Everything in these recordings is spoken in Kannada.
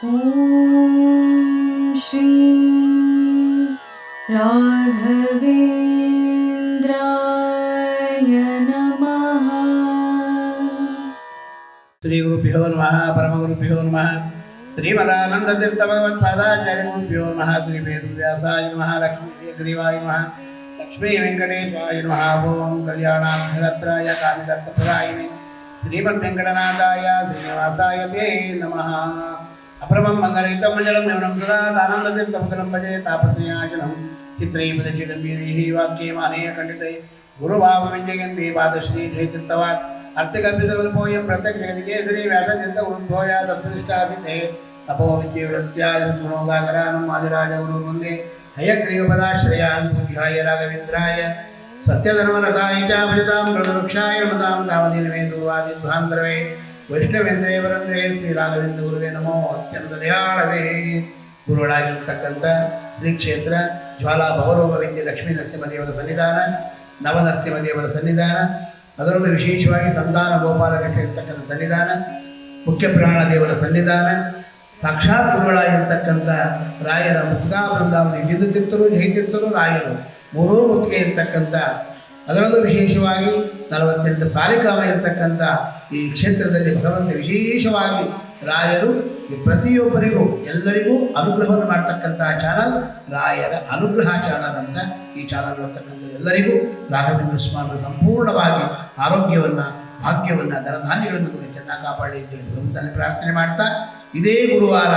ॐ श्री राघवेन्द्राय नमः। श्री गुरुभ्यो नमः। परमगुरुभ्यो नमः। श्रीमदानन्दतीर्थभगवत्पादाचार्यगुरुभ्यो नमः। श्री वेदव्यासाय नमः। लक्ष्मीग्रीवाय नमः। लक्ष्मी वेंकटेशाय नमः। ओं कल्याणार्थत्राय कामिदर्थप्रदायिने श्रीमद्वेंकटनाथाय श्रीनिवासाय ते नमः। अप्रमं मंगलितं मङ्गलं न्यूनं सदा आनन्दतीर्थमुखं भजे तापत्रयाचनं चित्रैपदचिडम्बीरैः वाक्यमानेयखण्डितै गुरुभावविञ्जयन्ति पादश्रीजयतीर्थवाक् अर्थिकल्पितकल्पोऽयं प्रत्यक्षजगदिकेसरी व्यासतीर्थगुरुभ्योऽयादप्रतिष्ठादिते तपो विद्येवृत्त्याय गुणोगाकरानं आदिराजगुरुं वन्दे हयग्रीवपदाश्रयान् पूज्याय राघवेन्द्राय सत्यधर्मरथाय च भजतां कल्पवृक्षाय नमतां कामधेनवे ವೈಷ್ಣವೇಂದ್ರೇ ವರಂದ್ರೇ ಶ್ರೀ ರಾಘವೇಂದ್ರ ಗುರುವೇ ನಮೋ ಅತ್ಯಂತ ದಯಾಳವೇ. ಗುರುಗಳಾಗಿರ್ತಕ್ಕಂಥ ಶ್ರೀ ಕ್ಷೇತ್ರ ಜ್ವಾಲಾ ಭವರೋಗ ವಿದ್ಯೆ ಲಕ್ಷ್ಮೀ ನರಸಿಂಹದೇವರ ಸನ್ನಿಧಾನ, ನವನರಸಿಂಹದೇವರ ಸನ್ನಿಧಾನ, ಅದರಲ್ಲೂ ವಿಶೇಷವಾಗಿ ಸಂತಾನ ಗೋಪಾಲಕೃಷ್ಣ ಇರ್ತಕ್ಕಂಥ ಸನ್ನಿಧಾನ, ಮುಖ್ಯ ಪ್ರಾಣ ದೇವರ ಸನ್ನಿಧಾನ, ಸಾಕ್ಷಾತ್ ಗುರುಗಳಾಗಿರ್ತಕ್ಕಂಥ ರಾಯರ ಮುಕ್ತಾ ಬೃಂದಾವನ ಜಿದ್ದುತಿರ್ತರು ಜೈತಿರ್ತರು ರಾಯರು ಮೂರೂ ಮುತ್ತಿಗೆ ಇರ್ತಕ್ಕಂಥ, ಅದರಲ್ಲೂ ವಿಶೇಷವಾಗಿ 48 ಸಾಲಿಗ್ರಾಮ ಇರತಕ್ಕಂಥ ಈ ಕ್ಷೇತ್ರದಲ್ಲಿ ಭಗವಂತ ವಿಶೇಷವಾಗಿ ರಾಯರು ಪ್ರತಿಯೊಬ್ಬರಿಗೂ ಎಲ್ಲರಿಗೂ ಅನುಗ್ರಹವನ್ನು ಮಾಡ್ತಕ್ಕಂಥ ಚಾನಲ್ ರಾಯರ ಅನುಗ್ರಹ ಚಾನಲ್ ಅಂತ. ಈ ಚಾನಲ್ ಇರ್ತಕ್ಕಂಥ ಎಲ್ಲರಿಗೂ ರಾಘವೇಂದ್ರ ಸ್ವಾಮಿ ಸಂಪೂರ್ಣವಾಗಿ ಆರೋಗ್ಯವನ್ನು, ಭಾಗ್ಯವನ್ನು, ಧನಧಾನ್ಯಗಳನ್ನು ಕೂಡ ಚೆನ್ನಾಗಿ ಕಾಪಾಡಿ ಅಂತೇಳಿ ಭಗವಂತನಲ್ಲಿ ಪ್ರಾರ್ಥನೆ ಮಾಡ್ತಾ, ಇದೇ ಗುರುವಾರ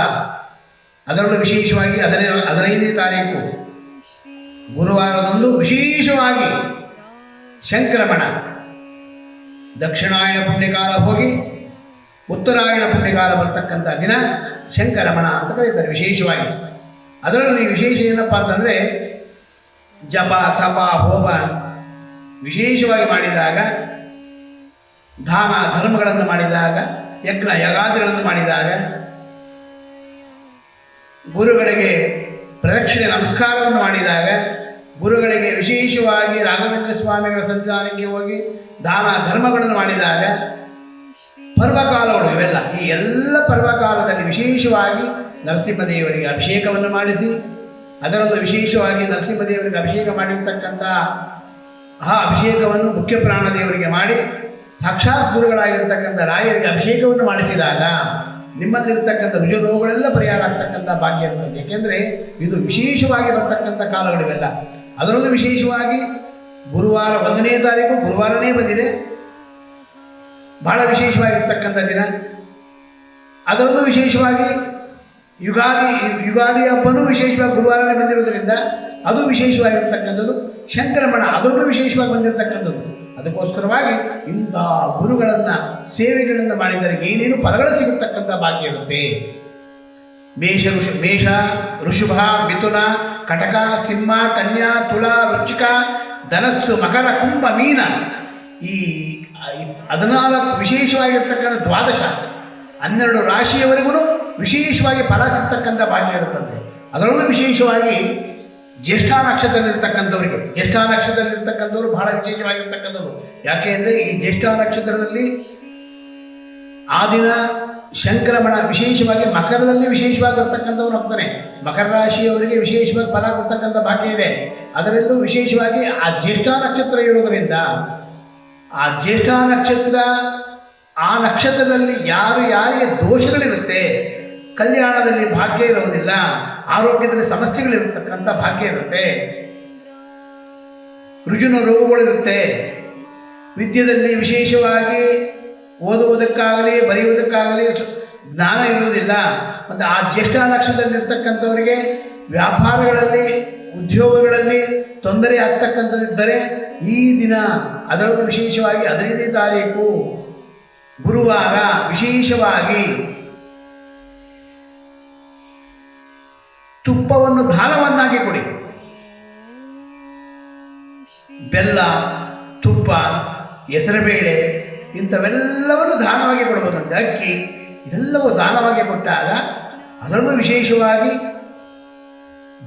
ಅದರಲ್ಲೂ ವಿಶೇಷವಾಗಿ 15ನೇ ತಾರೀಕು ಗುರುವಾರದಂದು ವಿಶೇಷವಾಗಿ ಶಂಕ್ರಮಣ, ದಕ್ಷಿಣಾಯಣ ಪುಣ್ಯಕಾಲ ಹೋಗಿ ಉತ್ತರಾಯಣ ಪುಣ್ಯಕಾಲ ಬರ್ತಕ್ಕಂಥ ದಿನ ಶಂಕರಮಣ ಅಂತ ಕರೀತಾರೆ ವಿಶೇಷವಾಗಿ. ಅದರಲ್ಲಿ ವಿಶೇಷ ಏನಪ್ಪ ಅಂತಂದರೆ ಜಪ ತಪ ಹೋಮ ವಿಶೇಷವಾಗಿ ಮಾಡಿದಾಗ, ದಾನ ಧರ್ಮಗಳನ್ನು ಮಾಡಿದಾಗ, ಯಜ್ಞ ಯಗಾದಿಗಳನ್ನು ಮಾಡಿದಾಗ, ಗುರುಗಳಿಗೆ ಪ್ರದಕ್ಷಿಣೆ ನಮಸ್ಕಾರವನ್ನು ಮಾಡಿದಾಗ, ಗುರುಗಳಿಗೆ ವಿಶೇಷವಾಗಿ ರಾಘವೇಂದ್ರ ಸ್ವಾಮಿಗಳ ಸನ್ನಿಧಾನಕ್ಕೆ ಹೋಗಿ ದಾನ ಧರ್ಮಗಳನ್ನು ಮಾಡಿದಾಗ, ಪರ್ವಕಾಲಗಳು ಇವೆಲ್ಲ, ಈ ಎಲ್ಲ ಪರ್ವಕಾಲದಲ್ಲಿ ವಿಶೇಷವಾಗಿ ನರಸಿಂಹದೇವರಿಗೆ ಅಭಿಷೇಕವನ್ನು ಮಾಡಿಸಿ, ಅದರಲ್ಲೂ ವಿಶೇಷವಾಗಿ ನರಸಿಂಹದೇವರಿಗೆ ಅಭಿಷೇಕ ಮಾಡಿರ್ತಕ್ಕಂಥ ಆ ಅಭಿಷೇಕವನ್ನು ಮುಖ್ಯ ಪ್ರಾಣದೇವರಿಗೆ ಮಾಡಿ, ಸಾಕ್ಷಾತ್ ಗುರುಗಳಾಗಿರ್ತಕ್ಕಂಥ ರಾಯರಿಗೆ ಅಭಿಷೇಕವನ್ನು ಮಾಡಿಸಿದಾಗ ನಿಮ್ಮಲ್ಲಿರ್ತಕ್ಕಂಥ ರುಜು ರೋಗಗಳೆಲ್ಲ ಪರಿಹಾರ ಆಗ್ತಕ್ಕಂಥ ಭಾಗ್ಯ ಇರ್ತದೆ. ಏಕೆಂದರೆ ಇದು ವಿಶೇಷವಾಗಿ ಬರ್ತಕ್ಕಂಥ ಕಾಲಗಳಿವೆಲ್ಲ. ಅದರಲ್ಲೂ ವಿಶೇಷವಾಗಿ ಗುರುವಾರ 1ನೇ ತಾರೀಕು ಗುರುವಾರನೇ ಬಂದಿದೆ, ಬಹಳ ವಿಶೇಷವಾಗಿರ್ತಕ್ಕಂಥ ದಿನ. ಅದರಲ್ಲೂ ವಿಶೇಷವಾಗಿ ಯುಗಾದಿ ಹಬ್ಬನೂ ವಿಶೇಷವಾಗಿ ಗುರುವಾರನೇ ಬಂದಿರೋದ್ರಿಂದ ಅದು ವಿಶೇಷವಾಗಿರ್ತಕ್ಕಂಥದ್ದು. ಶಂಕರಮಣ ಅದರಲ್ಲೂ ವಿಶೇಷವಾಗಿ ಬಂದಿರತಕ್ಕಂಥದ್ದು. ಅದಕ್ಕೋಸ್ಕರವಾಗಿ ಇಂಥ ಗುರುಗಳನ್ನು ಸೇವೆಗಳನ್ನು ಮಾಡಿದರೆ ಏನೇನು ಫಲಗಳು ಸಿಗತಕ್ಕಂಥ ಭಾಗ್ಯ ಇರುತ್ತೆ. ಮೇಷ ಋಷಭ ಮಿಥುನ ಕಟಕ ಸಿಂಹ ಕನ್ಯಾ ತುಲಾ ವೃಶ್ಚಿಕ ಧನಸ್ಸು ಮಕರ ಕುಂಭ ಮೀನ, ಈ 14 ವಿಶೇಷವಾಗಿರ್ತಕ್ಕಂಥ 12 ರಾಶಿಯವರೆಗೂ ವಿಶೇಷವಾಗಿ ಫಲ ಸಿಗ್ತಕ್ಕಂಥ ಭಾಗ್ಯ ಇರುತ್ತಂತೆ. ಅದರಲ್ಲೂ ವಿಶೇಷವಾಗಿ ಜ್ಯೇಷ್ಠ ನಕ್ಷತ್ರದಲ್ಲಿರ್ತಕ್ಕಂಥವ್ರು ಬಹಳ ವಿಶೇಷವಾಗಿರ್ತಕ್ಕಂಥದ್ದು. ಯಾಕೆ ಅಂದರೆ ಈ ಜ್ಯೇಷ್ಠ ನಕ್ಷತ್ರದಲ್ಲಿ ಆ ದಿನ ಶಂಕರಮಣ ವಿಶೇಷವಾಗಿ ಮಕರದಲ್ಲಿ ವಿಶೇಷವಾಗಿ ಬರ್ತಕ್ಕಂಥವ್ರು ಹೋಗ್ತಾನೆ. ಮಕರ ರಾಶಿಯವರಿಗೆ ವಿಶೇಷವಾಗಿ ಫಲ ಕೊಡ್ತಕ್ಕಂಥ ಭಾಗ್ಯ ಇದೆ. ಅದರಲ್ಲೂ ವಿಶೇಷವಾಗಿ ಆ ಜ್ಯೇಷ್ಠ ನಕ್ಷತ್ರ ಇರೋದರಿಂದ, ಆ ಜ್ಯೇಷ್ಠ ನಕ್ಷತ್ರ, ಆ ನಕ್ಷತ್ರದಲ್ಲಿ ಯಾರಿಗೆ ದೋಷಗಳಿರುತ್ತೆ, ಕಲ್ಯಾಣದಲ್ಲಿ ಭಾಗ್ಯ ಇರುವುದಿಲ್ಲ, ಆರೋಗ್ಯದಲ್ಲಿ ಸಮಸ್ಯೆಗಳಿರತಕ್ಕಂಥ ಭಾಗ್ಯ ಇರುತ್ತೆ, ರುಜಿನ ರೋಗಗಳಿರುತ್ತೆ, ವಿದ್ಯೆಯಲ್ಲಿ ವಿಶೇಷವಾಗಿ ಓದುವುದಕ್ಕಾಗಲಿ ಬರೆಯುವುದಕ್ಕಾಗಲಿ ಜ್ಞಾನ ಇರುವುದಿಲ್ಲ. ಮತ್ತು ಆ ಜ್ಯೇಷ್ಠ ನಕ್ಷತ್ರದಲ್ಲಿರ್ತಕ್ಕಂಥವರಿಗೆ ವ್ಯಾಪಾರಗಳಲ್ಲಿ ಉದ್ಯೋಗಗಳಲ್ಲಿ ತೊಂದರೆ ಆಗ್ತಕ್ಕಂಥದ್ದಿದ್ದರೆ ಈ ದಿನ, ಅದರಲ್ಲೂ ವಿಶೇಷವಾಗಿ 15ನೇ ತಾರೀಕು ಗುರುವಾರ ವಿಶೇಷವಾಗಿ ತುಪ್ಪವನ್ನು ದಾನವನ್ನಾಗಿ ಕೊಡಿ. ಬೆಲ್ಲ, ತುಪ್ಪ, ಹೆಸರುಬೇಳೆ ಇಂಥವೆಲ್ಲವನ್ನು ದಾನವಾಗಿ ಕೊಡಬಹುದಂತೆ. ಅಕ್ಕಿ ಇದೆಲ್ಲವೂ ದಾನವಾಗಿ ಕೊಟ್ಟಾಗ ಅದರಲ್ಲೂ ವಿಶೇಷವಾಗಿ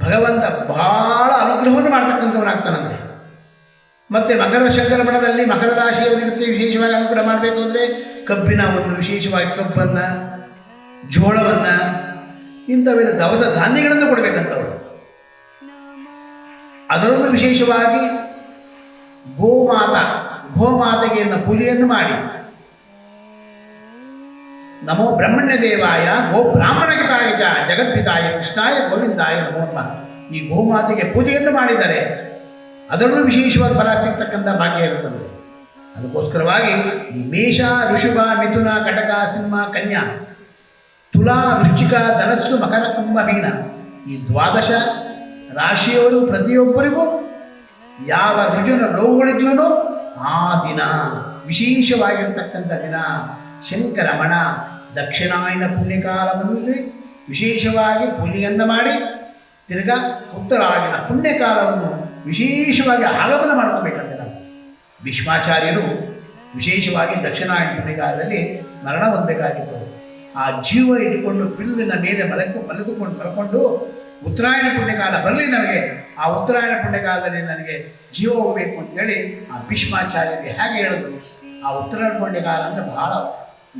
ಭಗವಂತ ಬಹಳ ಅನುಗ್ರಹವನ್ನು ಮಾಡ್ತಕ್ಕಂಥವನಾಗ್ತಾನಂತೆ. ಮತ್ತು ಮಕರ ಸಂಕ್ರಮಣದಲ್ಲಿ ಮಕರ ರಾಶಿಯವರಿರುತ್ತೆ ವಿಶೇಷವಾಗಿ ಅನುಗ್ರಹ ಮಾಡಬೇಕು ಅಂದರೆ ಕಬ್ಬಿನ ಒಂದು ವಿಶೇಷವಾಗಿ ಕಬ್ಬನ್ನು, ಜೋಳವನ್ನು, ಇಂಥವೆಲ್ಲ ದವಸ ಧಾನ್ಯಗಳನ್ನು ಕೊಡಬೇಕಂತವರು. ಅದರಲ್ಲೂ ವಿಶೇಷವಾಗಿ ಗೋಮಾತೆಗೆ ಪೂಜೆಯನ್ನು ಮಾಡಿ ನಮೋ ಬ್ರಹ್ಮಣ್ಯ ದೇವಾಯ ಗೋ ಬ್ರಾಹ್ಮಣಗಿತಾಯ ಚ ಜಗತ್ಪಿತಾಯ ಕೃಷ್ಣಾಯ ಗೋವಿಂದಾಯ ನಮೋ ನಮಃ. ಈ ಗೋಮಾತೆಗೆ ಪೂಜೆಯನ್ನು ಮಾಡಿದರೆ ಅದರಲ್ಲೂ ವಿಶೇಷವಾದ ಫಲ ಸಿಗ್ತಕ್ಕಂಥ ಭಾಗ್ಯ ಇರುತ್ತದೆ. ಅದಕ್ಕೋಸ್ಕರವಾಗಿ ಈ ಮೇಷ, ಋಷಭ, ಮಿಥುನ, ಕಟಕ, ಸಿಂಹ, ಕನ್ಯಾ, ತುಲಾ, ವೃಶ್ಚಿಕ, ಧನಸ್ಸು, ಮಕರ, ಕುಂಭ, ಮೀನ ಈ 12 ರಾಶಿಯವರು ಪ್ರತಿಯೊಬ್ಬರಿಗೂ ಯಾವ ರುಜುನ ರೋಗಗಳಿದ್ರೂ ಆ ದಿನ ವಿಶೇಷವಾಗಿರ್ತಕ್ಕಂಥ ದಿನ ಶಂಕರಮಣ ದಕ್ಷಿಣಾಯನ ಪುಣ್ಯಕಾಲದಲ್ಲಿ ವಿಶೇಷವಾಗಿ ಪೂಜೆಯನ್ನು ಮಾಡಿ ತಿರ್ಗಾ ಉತ್ತರಾಯಣ ಪುಣ್ಯಕಾಲವನ್ನು ವಿಶೇಷವಾಗಿ ಆಗಮನ ಮಾಡ್ಕೋಬೇಕಂತೆ. ನಾವು ಭೀಷ್ಮಾಚಾರ್ಯರು ವಿಶೇಷವಾಗಿ ದಕ್ಷಿಣಾಯನ ಪುಣ್ಯಕಾಲದಲ್ಲಿ ಮರಣ ಹೊಂದಬೇಕಾಗಿತ್ತು. ಆ ಜೀವ ಇಟ್ಕೊಂಡು ಬಿಲ್ಲಿನ ಮೇಲೆ ಮಲಕೊಂಡು ಉತ್ತರಾಯಣ ಪುಣ್ಯಕಾಲ ಬರಲಿ, ನನಗೆ ಆ ಉತ್ತರಾಯಣ ಪುಣ್ಯಕಾಲದಲ್ಲಿ ನನಗೆ ಜೀವ ಹೋಗಬೇಕು ಅಂತೇಳಿ ಆ ಭೀಷ್ಮಾಚಾರ್ಯರಿಗೆ ಹೇಗೆ ಹೇಳಿದ್ರು. ಆ ಉತ್ತರಾಯಣ ಪುಣ್ಯಕಾಲ ಅಂತ ಬಹಳ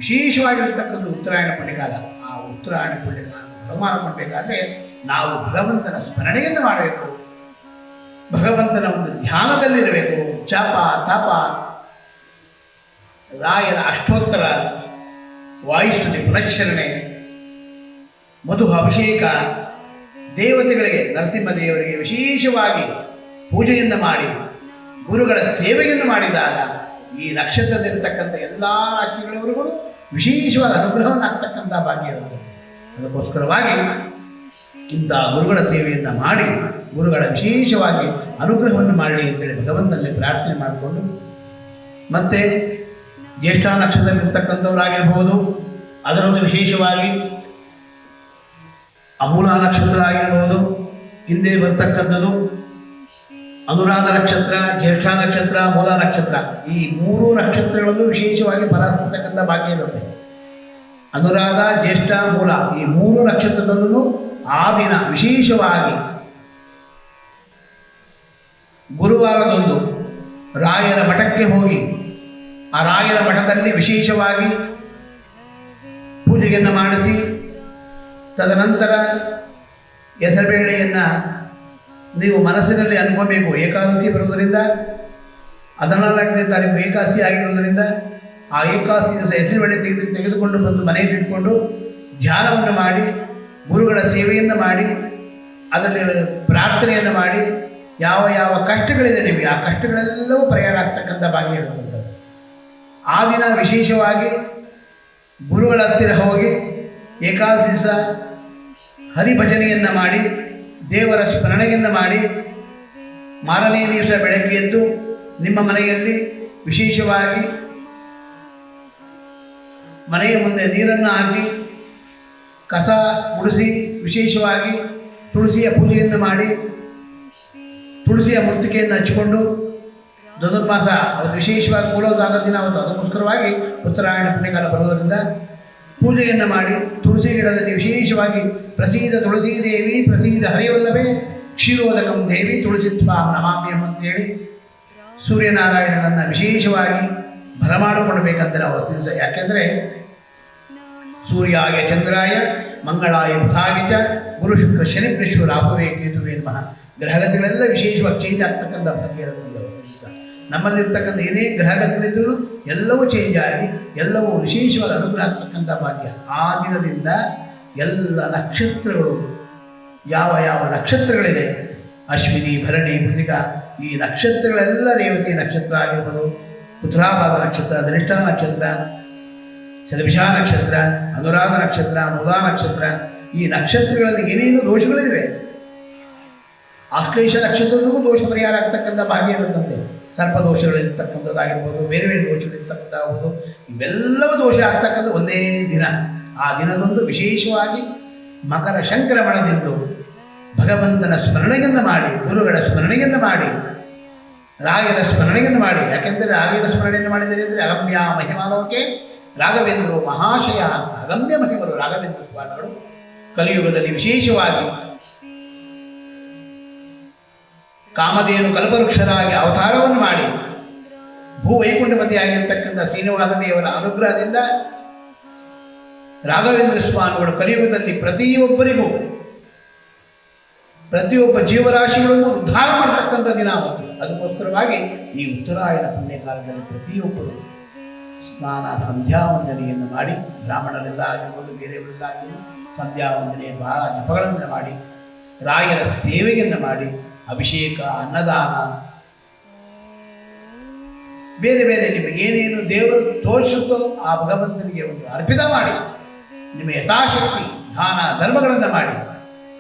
ವಿಶೇಷವಾಗಿರ್ತಕ್ಕಂಥ ಉತ್ತರಾಯಣ ಪುಣ್ಯಕಾಲ. ಆ ಉತ್ತರಾಯಣ ಪುಣ್ಯಕಾಲ ಬಹುಮಾನ ಮಾಡಬೇಕಾದ್ರೆ ನಾವು ಭಗವಂತನ ಸ್ಮರಣೆಯನ್ನು ಮಾಡಬೇಕು, ಭಗವಂತನ ಒಂದು ಧ್ಯಾನದಲ್ಲಿರಬೇಕು. ಜಪ, ತಪ, ರಾಯರ ಅಷ್ಟೋತ್ತರ, ವಾಯುಸ್ತುತಿ, ಪುನಶ್ಚರಣೆ, ಮಧು ಅಭಿಷೇಕ, ದೇವತೆಗಳಿಗೆ ನರಸಿಂಹದೇವರಿಗೆ ವಿಶೇಷವಾಗಿ ಪೂಜೆಯನ್ನು ಮಾಡಿ ಗುರುಗಳ ಸೇವೆಯನ್ನು ಮಾಡಿದಾಗ ಈ ನಕ್ಷತ್ರದಲ್ಲಿರ್ತಕ್ಕಂಥ ಎಲ್ಲ ರಾಶಿಗಳವರೆಗೂ ವಿಶೇಷವಾದ ಅನುಗ್ರಹವನ್ನು ಆಗ್ತಕ್ಕಂಥ ಭಾಗ್ಯ ಇರುತ್ತದೆ. ಅದಕ್ಕೋಸ್ಕರವಾಗಿ ಇಂಥ ಗುರುಗಳ ಸೇವೆಯನ್ನು ಮಾಡಿ ಗುರುಗಳ ವಿಶೇಷವಾಗಿ ಅನುಗ್ರಹವನ್ನು ಮಾಡಲಿ ಅಂತೇಳಿ ಭಗವಂತನಲ್ಲಿ ಪ್ರಾರ್ಥನೆ ಮಾಡಿಕೊಂಡು, ಮತ್ತು ಜ್ಯೇಷ್ಠ ನಕ್ಷತ್ರದಲ್ಲಿರ್ತಕ್ಕಂಥವರಾಗಿರ್ಬೋದು, ಅದರೊಂದು ವಿಶೇಷವಾಗಿ ಅಮೂಲ ನಕ್ಷತ್ರ ಆಗಿರ್ಬೋದು, ಹಿಂದೆ ಬರ್ತಕ್ಕಂಥದ್ದು ಅನುರಾಧ ನಕ್ಷತ್ರ, ಜ್ಯೇಷ್ಠ ನಕ್ಷತ್ರ, ಮೂಲ ನಕ್ಷತ್ರ ಈ 3 ನಕ್ಷತ್ರಗಳಲ್ಲೂ ವಿಶೇಷವಾಗಿ ಫಲ ಸಿಗ್ತಕ್ಕಂಥ ಭಾಗ್ಯ ಇರುತ್ತೆ. ಅನುರಾಧ, ಜ್ಯೇಷ್ಠ, ಮೂಲ ಈ 3 ನಕ್ಷತ್ರದಲ್ಲೂ ಆ ದಿನ ವಿಶೇಷವಾಗಿ ಗುರುವಾರದಂದು ರಾಯರ ಮಠಕ್ಕೆ ಹೋಗಿ ಆ ರಾಯರ ಮಠದಲ್ಲಿ ವಿಶೇಷವಾಗಿ ಪೂಜೆಯನ್ನು ಮಾಡಿಸಿ, ತದನಂತರ ಹೆಸರುಬೇಳೆಯನ್ನು ನೀವು ಮನಸ್ಸಿನಲ್ಲಿ ಅನ್ಕೋಬೇಕು. ಏಕಾದಶಿ ಬರುವುದರಿಂದ 14ನೇ ತಾರೀಕು ಏಕಾದಶಿ ಆಗಿರುವುದರಿಂದ ಆ ಏಕಾದಶಿ ದಿವಸ ಹೆಸರುಬೇಳೆ ತೆಗೆದುಕೊಂಡು ಬಂದು ಮನೆಯಲ್ಲಿ ಇಟ್ಕೊಂಡು ಧ್ಯಾನವನ್ನು ಮಾಡಿ ಗುರುಗಳ ಸೇವೆಯನ್ನು ಮಾಡಿ ಅದರಲ್ಲಿ ಪ್ರಾರ್ಥನೆಯನ್ನು ಮಾಡಿ ಯಾವ ಯಾವ ಕಷ್ಟಗಳಿದೆ ನಿಮಗೆ ಆ ಕಷ್ಟಗಳೆಲ್ಲವೂ ಪರಿಹಾರ ಆಗ್ತಕ್ಕಂಥ ಭಾಗ್ಯ ಇರುತ್ತದೆ. ಆ ದಿನ ವಿಶೇಷವಾಗಿ ಗುರುಗಳ ಹತ್ತಿರ ಹೋಗಿ ಏಕಾದಶಿ ದಿವಸ ಹರಿಭಜನೆಯನ್ನು ಮಾಡಿ ದೇವರ ಸ್ಮರಣೆಯನ್ನು ಮಾಡಿ ಮಾರನೇ ದಿವಸ ಬೆಳಗ್ಗೆ ಎದ್ದು ನಿಮ್ಮ ಮನೆಯಲ್ಲಿ ವಿಶೇಷವಾಗಿ ಮನೆಯ ಮುಂದೆ ನೀರನ್ನು ಹಾಕಿ ಕಸ ಗುಡಿಸಿ ವಿಶೇಷವಾಗಿ ತುಳಸಿಯ ಪೂಜೆಯನ್ನು ಮಾಡಿ ತುಳಸಿಯ ಮೂರ್ತಿಕೆಯನ್ನು ಹಚ್ಚಿಕೊಂಡು ಧನುರ್ಮಾಸ ಅವತ್ತು ವಿಶೇಷವಾಗಿ ಮೂಲೋದಾಗ ದಿನ ಅವತ್ತು ಅದಕ್ಕೋಸ್ಕರವಾಗಿ ಉತ್ತರಾಯಣ ಪುಣ್ಯಕಾಲ ಬರುವುದರಿಂದ ಪೂಜೆಯನ್ನು ಮಾಡಿ ತುಳಸಿ ಗಿಡದಲ್ಲಿ ವಿಶೇಷವಾಗಿ ಪ್ರಸೀದ ತುಳಸಿ ದೇವಿ ಪ್ರಸೀದ ಹರಿವಲ್ಲಭೆ ಕ್ಷೀರೋದಕಂ ದೇವಿ ತುಳಸಿತ್ವಾಂ ನಮಾಮ್ಯಂ ಅಂತೇಳಿ ಸೂರ್ಯನಾರಾಯಣನನ್ನು ವಿಶೇಷವಾಗಿ ಬರಮಾಡಿಕೊಳ್ಬೇಕಂತ ನಾವು ದಿವಸ. ಯಾಕೆಂದರೆ ಸೂರ್ಯಾಯ ಚಂದ್ರಾಯ ಮಂಗಳಾಯ ಬುಧಾಯ ಚ ಗುರು ಶುಕ್ರ ಶನಿಭ್ಯಶ್ವ ರಾಹುವೇ ಕೇತುವೇ ನಮಃ. ಗ್ರಹಗತಿಗಳೆಲ್ಲ ವಿಶೇಷವಾಗಿ ಚೇಂಜ್ ಆಗ್ತಕ್ಕಂಥ ಭಾಗ್ಯ ಇರುತ್ತದೆ ದಿವಸ. ನಮ್ಮಲ್ಲಿರ್ತಕ್ಕಂಥ ಏನೇ ಗ್ರಹಗತಿಗಳಿದ್ರೂ ಎಲ್ಲವೂ ಚೇಂಜ್ ಆಗಿ ಎಲ್ಲವೂ ವಿಶೇಷವಾಗಿ ಅನುಗ್ರಹ ಆಗ್ತಕ್ಕಂಥ ಭಾಗ್ಯ. ಆ ದಿನದಿಂದ ಎಲ್ಲ ನಕ್ಷತ್ರಗಳು ಯಾವ ಯಾವ ನಕ್ಷತ್ರಗಳಿದೆ ಅಶ್ವಿನಿ, ಭರಣಿ, ಕೃತಿಕ ಈ ನಕ್ಷತ್ರಗಳೆಲ್ಲ ರೇವತಿ ನಕ್ಷತ್ರ ಆಗಿರ್ಬೋದು, ಉತ್ತರಾಭಾದ ನಕ್ಷತ್ರ, ಧನಿಷ್ಠ ನಕ್ಷತ್ರ, ಶತಭಿಷಾ ನಕ್ಷತ್ರ, ಅನುರಾಧ ನಕ್ಷತ್ರ, ಮೂಲಾ ನಕ್ಷತ್ರ ಈ ನಕ್ಷತ್ರಗಳಲ್ಲಿ ಏನೇನು ದೋಷಗಳಿವೆ ಆಶ್ಲೇಷ ನಕ್ಷತ್ರದಲ್ಲಿಗೂ ದೋಷ ಪರಿಹಾರ ಆಗ್ತಕ್ಕಂಥ ಭಾಗ್ಯ ಇರುತ್ತಂತೆ. ಸರ್ಪ ದೋಷಗಳಿರ್ತಕ್ಕಂಥದ್ದಾಗಿರ್ಬೋದು, ಬೇರೆ ಬೇರೆ ದೋಷಗಳಿರ್ತಕ್ಕಂಥದ್ದು ಇವೆಲ್ಲವೂ ದೋಷ ಆಗ್ತಕ್ಕಂಥ ಒಂದೇ ದಿನ. ಆ ದಿನದಂದು ವಿಶೇಷವಾಗಿ ಮಕರ ಸಂಕ್ರಮಣದಿಂದ ಭಗವಂತನ ಸ್ಮರಣೆಯನ್ನು ಮಾಡಿ ಗುರುಗಳ ಸ್ಮರಣೆಯನ್ನು ಮಾಡಿ ರಾಯರ ಸ್ಮರಣೆಯನ್ನು ಮಾಡಿ. ಯಾಕೆಂದರೆ ರಾಯರ ಸ್ಮರಣೆಯನ್ನು ಮಾಡಿದರೆ ಅಂದರೆ ಅಗಮ್ಯ ಮಹಿಮಾಲೋಕೆ ರಾಘವೇಂದ್ರ ಮಹಾಶಯ ಅಂತ ಅಗಮ್ಯ ಮಹಿಮರು ರಾಘವೇಂದ್ರ ಸ್ವಾಮಿಗಳು ಕಲಿಯುಗದಲ್ಲಿ ವಿಶೇಷವಾಗಿ ಕಾಮಧೇನು ಕಲ್ಪವೃಕ್ಷರಾಗಿ ಅವತಾರವನ್ನು ಮಾಡಿ ಭೂವೈಕುಂಠಪತಿಯಾಗಿರ್ತಕ್ಕಂಥ ಶ್ರೀನಿವಾಸ ದೇವರ ಅನುಗ್ರಹದಿಂದ ರಾಘವೇಂದ್ರ ಸ್ವಾಮಿಗಳು ಕಲಿಯುಗದಲ್ಲಿ ಪ್ರತಿಯೊಬ್ಬ ಜೀವರಾಶಿಗಳನ್ನು ಉದ್ಧಾರ ಮಾಡತಕ್ಕಂಥ ದಿನ ಅವತ್ತು. ಅದಕ್ಕೋಸ್ಕರವಾಗಿ ಈ ಉತ್ತರಾಯಣ ಪುಣ್ಯಕಾಲದಲ್ಲಿ ಪ್ರತಿಯೊಬ್ಬರು ಸ್ನಾನ ಸಂಧ್ಯಾ ವಂದನೆಯನ್ನು ಮಾಡಿ, ಬ್ರಾಹ್ಮಣರೆಲ್ಲ ಆಗಿರ್ಬೋದು, ಬೇರೆಯವರೆಲ್ಲ ಆಗಿರ್ಬೋದು, ಸಂಧ್ಯಾ ವಂದನೆ ಬಹಳ ಜಪಗಳನ್ನು ಮಾಡಿ, ರಾಯರ ಸೇವೆಯನ್ನು ಮಾಡಿ, ಅಭಿಷೇಕ, ಅನ್ನದಾನ, ಬೇರೆ ಬೇರೆ ನಿಮಗೆ ಏನೇನು ದೇವರು ತೋರಿಸುತ್ತೋ ಆ ಭಗವಂತನಿಗೆ ಒಂದು ಅರ್ಪಿತ ಮಾಡಿ, ನಿಮ್ಮ ಯಥಾಶಕ್ತಿ ದಾನ ಧರ್ಮಗಳನ್ನು ಮಾಡಿ,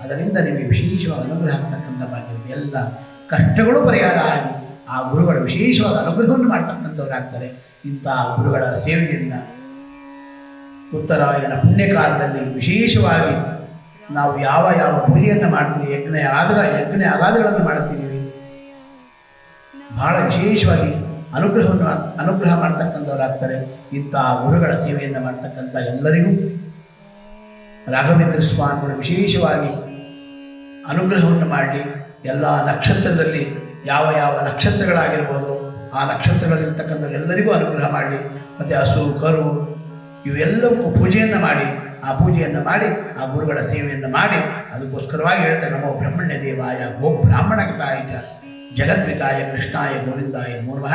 ಅದರಿಂದ ನಿಮಗೆ ವಿಶೇಷವಾಗಿ ಅನುಗ್ರಹ ಆಗ್ತಕ್ಕಂಥ ಭಾಗ್ಯ, ಎಲ್ಲ ಕಷ್ಟಗಳು ಪರಿಹಾರ ಆಗಿ ಆ ಗುರುಗಳ ವಿಶೇಷವಾದ ಅನುಗ್ರಹವನ್ನು ಮಾಡ್ತಕ್ಕಂಥವ್ರಾಗ್ತಾರೆ. ಇಂತಹ ಗುರುಗಳ ಸೇವೆಯನ್ನು ಉತ್ತರಾಯಣ ಪುಣ್ಯಕಾಲದಲ್ಲಿ ವಿಶೇಷವಾಗಿ ನಾವು ಯಾವ ಯಾವ ಪೂಜೆಯನ್ನು ಮಾಡ್ತೀವಿ, ಯಜ್ಞ ಆಗಾದಗಳನ್ನು ಮಾಡ್ತೀವಿ, ಬಹಳ ವಿಶೇಷವಾಗಿ ಅನುಗ್ರಹ ಮಾಡ್ತಕ್ಕಂಥವ್ರಾಗ್ತಾರೆ. ಇಂತಹ ಗುರುಗಳ ಸೇವೆಯನ್ನು ಮಾಡ್ತಕ್ಕಂಥ ಎಲ್ಲರಿಗೂ ರಾಘವೇಂದ್ರ ಸ್ವಾಮಿಗಳು ವಿಶೇಷವಾಗಿ ಅನುಗ್ರಹವನ್ನು ಮಾಡಿ, ಎಲ್ಲ ನಕ್ಷತ್ರದಲ್ಲಿ ಯಾವ ಯಾವ ನಕ್ಷತ್ರಗಳಾಗಿರ್ಬೋದು ಆ ನಕ್ಷತ್ರಗಳಲ್ಲಿರ್ತಕ್ಕಂಥ ಎಲ್ಲರಿಗೂ ಅನುಗ್ರಹ ಮಾಡಿ, ಮತ್ತು ಹಸು ಕರು ಇವೆಲ್ಲವಕ್ಕೂ ಪೂಜೆಯನ್ನು ಮಾಡಿ, ಆ ಪೂಜೆಯನ್ನು ಮಾಡಿ ಆ ಗುರುಗಳ ಸೇವೆಯನ್ನು ಮಾಡಿ, ಅದಕ್ಕೋಸ್ಕರವಾಗಿ ಹೇಳ್ತಾರೆ, ನಮೋ ಬ್ರಹ್ಮಣ್ಯ ದೇವಾಯ ಗೋ ಬ್ರಾಹ್ಮಣಗತಾಯ ಚ ಜಗದ್ವಿತಾಯ ಕೃಷ್ಣಾಯ ಗೋವಿಂದಾಯ ನಮೋ ನಮಃ,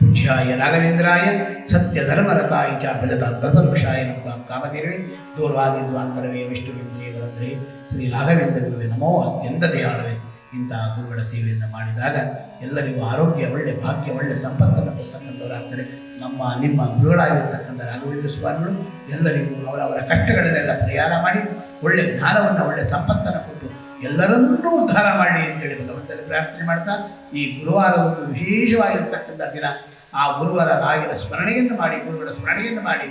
ಪೂಜ್ಯಾಯ ರಾಘವೇಂದ್ರಾಯ ಸತ್ಯಧರ್ಮರತಾಯ ಚ ಬಲತಾಂ ಕಲ್ಪವೃಕ್ಷಾಯ ನಮತಾಂ ಕಾಮಧೇರವೇ ದೂರ್ವಾದಿದ್ವಾಂತರವೇ ವಿಷ್ಣುವಿಂದ್ರೇ ವರಂದ್ರೇ ಶ್ರೀ ರಾಘವೇಂದ್ರ ಗುರುವೇ ನಮೋ ಅತ್ಯಂತ ದಯಾಳವೇ. ಇಂತಹ ಗುರುಗಳ ಸೇವೆಯನ್ನು ಮಾಡಿದಾಗ ಎಲ್ಲರಿಗೂ ಆರೋಗ್ಯ, ಒಳ್ಳೆ ಭಾಗ್ಯ, ಒಳ್ಳೆ ಸಂಪತ್ತನ್ನು ಕೊಡ್ತಕ್ಕಂಥವರಾಗ್ತಾರೆ. ನಿಮ್ಮ ಗುರುಗಳಾಗಿರ್ತಕ್ಕಂಥ ರಾಘವೇಂದ್ರ ಸ್ವಾಮಿಗಳು ಎಲ್ಲರಿಗೂ ಅವರವರ ಕಷ್ಟಗಳನ್ನೆಲ್ಲ ಪರಿಹಾರ ಮಾಡಿ, ಒಳ್ಳೆ ಜ್ಞಾನವನ್ನು, ಒಳ್ಳೆ ಸಂಪತ್ತನ್ನು ಕೊಟ್ಟು ಎಲ್ಲರನ್ನೂ ಉದ್ಧಾರ ಮಾಡಿ ಅಂತೇಳಿ ಭಗವಂತನಲ್ಲಿ ಪ್ರಾರ್ಥನೆ ಮಾಡ್ತಾ, ಈ ಗುರುವಾರದೊಂದು ವಿಶೇಷವಾಗಿರ್ತಕ್ಕಂಥ ದಿನ, ಆ ಗುರುವಾರ ರಾಯರ ಸ್ಮರಣೆಯನ್ನು ಮಾಡಿ, ಗುರುಗಳ ಸ್ಮರಣೆಯನ್ನು ಮಾಡಿ,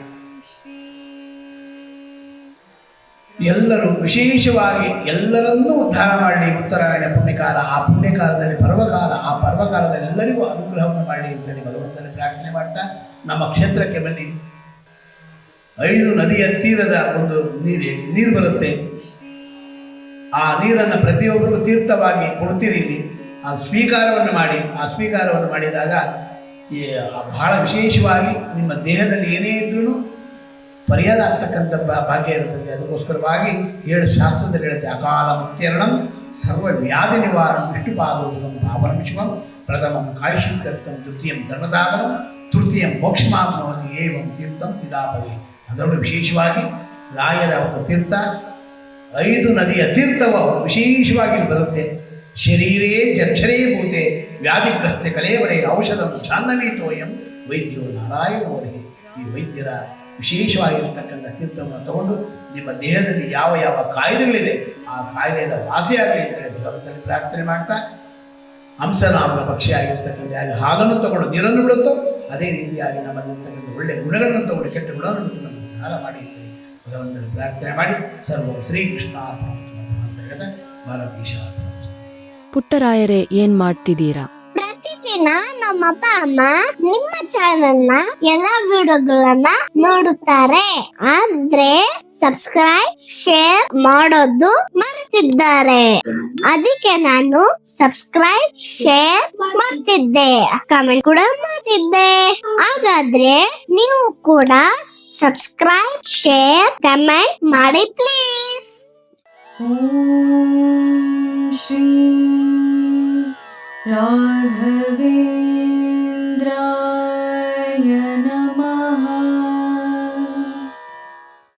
ಎಲ್ಲರೂ ವಿಶೇಷವಾಗಿ ಎಲ್ಲರನ್ನೂ ಉದ್ಧಾರ ಮಾಡಿ. ಉತ್ತರಾಯಣ ಪುಣ್ಯಕಾಲ, ಆ ಪುಣ್ಯಕಾಲದಲ್ಲಿ ಪರ್ವಕಾಲ, ಆ ಪರ್ವಕಾಲದಲ್ಲಿ ಎಲ್ಲರಿಗೂ ಅನುಗ್ರಹವನ್ನು ಮಾಡಿ ಅಂತೇಳಿ ಭಗವಂತನ ಪ್ರಾರ್ಥನೆ ಮಾಡ್ತಾ, ನಮ್ಮ ಕ್ಷೇತ್ರಕ್ಕೆ ಬನ್ನಿ. 5 ನದಿಯ ತೀರದ ಒಂದು ನೀರು ಬರುತ್ತೆ. ಆ ನೀರನ್ನು ಪ್ರತಿಯೊಬ್ಬರಿಗೂ ತೀರ್ಥವಾಗಿ ಕೊಡ್ತೀರಿ. ಆ ಸ್ವೀಕಾರವನ್ನು ಮಾಡಿ, ಆ ಸ್ವೀಕಾರವನ್ನು ಮಾಡಿದಾಗ ಬಹಳ ವಿಶೇಷವಾಗಿ ನಿಮ್ಮ ದೇಹದಲ್ಲಿ ಏನೇ ಇದ್ರೂ ಪರಿಹಾರ ಆಗ್ತಕ್ಕಂಥ ಭಾಗ್ಯ ಇರುತ್ತದೆ. ಅದಕ್ಕೋಸ್ಕರವಾಗಿ 7 ಶಾಸ್ತ್ರದಲ್ಲಿ ಹೇಳುತ್ತೆ, ಅಕಾಲ ಮುಕ್ತಿರಣಂ ಸರ್ವ ವ್ಯಾಧಿ ನಿವಾರಣಂ ವಿಷ್ಣುಪಾದೋದಕಂ ಭಾವನಂ ಶಿವಂ ಪ್ರಥಮಂ ಕಾಯಶಿದ್ಧರ್ಥಂ ದ್ವಿತೀಯಂ ಧರ್ಮಸಾಧನಂ ತೃತೀಯಂ ಮೋಕ್ಷಮಾಪ್ನೋತಿ ಏವಂ ತೀರ್ಥಂ ಪಿದಾಪವಿ. ಅದರಲ್ಲೂ ವಿಶೇಷವಾಗಿ ರಾಯರ ಒಂದು ತೀರ್ಥ, 5 ನದಿಯ ತೀರ್ಥವು ವಿಶೇಷವಾಗಿ ಬರುತ್ತೆ. ಶರೀರೇ ಜರ್ಛರೇ ಭೂತೆ ವ್ಯಾಧಿಗ್ರಸ್ತೆ ಕಲೇವರೇ ಔಷಧಂ ಛಾಂದನೀತೋಯಂ ವೈದ್ಯೋ ನಾರಾಯಣವರಿಗೆ. ಈ ವೈದ್ಯರ ವಿಶೇಷವಾಗಿರ್ತಕ್ಕಂಥ ತೀರ್ಥವನ್ನು ತಗೊಂಡು ನಿಮ್ಮ ದೇಹದಲ್ಲಿ ಯಾವ ಯಾವ ಕಾಯಿಲೆಗಳಿದೆ ಆ ಕಾಯಿಲೆಯಿಂದ ವಾಸಿಯಾಗಲಿ ಅಂತೇಳಿ ಭಗವಂತನಲ್ಲಿ ಪ್ರಾರ್ಥನೆ ಮಾಡ್ತಾ, ಹಂಸನಾಮಕ ಪಕ್ಷಿಯಾಗಿರ್ತಕ್ಕಂಥ ಹಾಲನ್ನು ತಗೊಂಡು ನೀರನ್ನು ಬಿಡುತ್ತೋ ಅದೇ ರೀತಿಯಾಗಿ ನಮ್ಮಲ್ಲಿರ್ತಕ್ಕಂಥ ಒಳ್ಳೆಯ ಗುಣಗಳನ್ನು ತಗೊಂಡು ಕೆಟ್ಟ ಗುಣವನ್ನು ಬಿಟ್ಟು ನಮಗೆ ಉದ್ಧಾರ ಮಾಡಿ ಅಂತೇಳಿ ಭಗವಂತನಲ್ಲಿ ಪ್ರಾರ್ಥನೆ ಮಾಡಿ, ಸರ್ವಂ ಶ್ರೀಕೃಷ್ಣ ಅಂತರ್ಗತ ಭಾರತೀಶ. ಪುಟ್ಟರಾಯರೇ, ಏನ್ ಮಾಡ್ತಿದ್ದೀರಾ? ಪ್ರತಿದಿನ ನಮ್ಮ ಅಪ್ಪ ಅಮ್ಮ ನಿಮ್ಮ ಚಾನೆಲ್ ನ ಎಲ್ಲಾ ವಿಡಿಯೋಗಳನ್ನ ನೋಡುತ್ತಾರೆ, ಆದ್ರೆ ಸಬ್ಸ್ಕ್ರೈಬ್ ಶೇರ್ ಮಾಡೋದು ಮರೆತಿದ್ದಾರೆ. ಅದಕ್ಕೆ ನಾನು ಸಬ್ಸ್ಕ್ರೈಬ್ ಶೇರ್ ಮಾಡ್ತಿದ್ದೆ, ಕಮೆಂಟ್ ಕೂಡ ಮಾಡ್ತಿದ್ದೆ. ಹಾಗಾದ್ರೆ ನೀವು ಕೂಡ ಸಬ್ಸ್ಕ್ರೈಬ್ ಶೇರ್ ಕಮೆಂಟ್ ಮಾಡಿ ಪ್ಲೀಸ್. ಓಂ ಶ್ರೀ ರಾಘವೇಂದ್ರ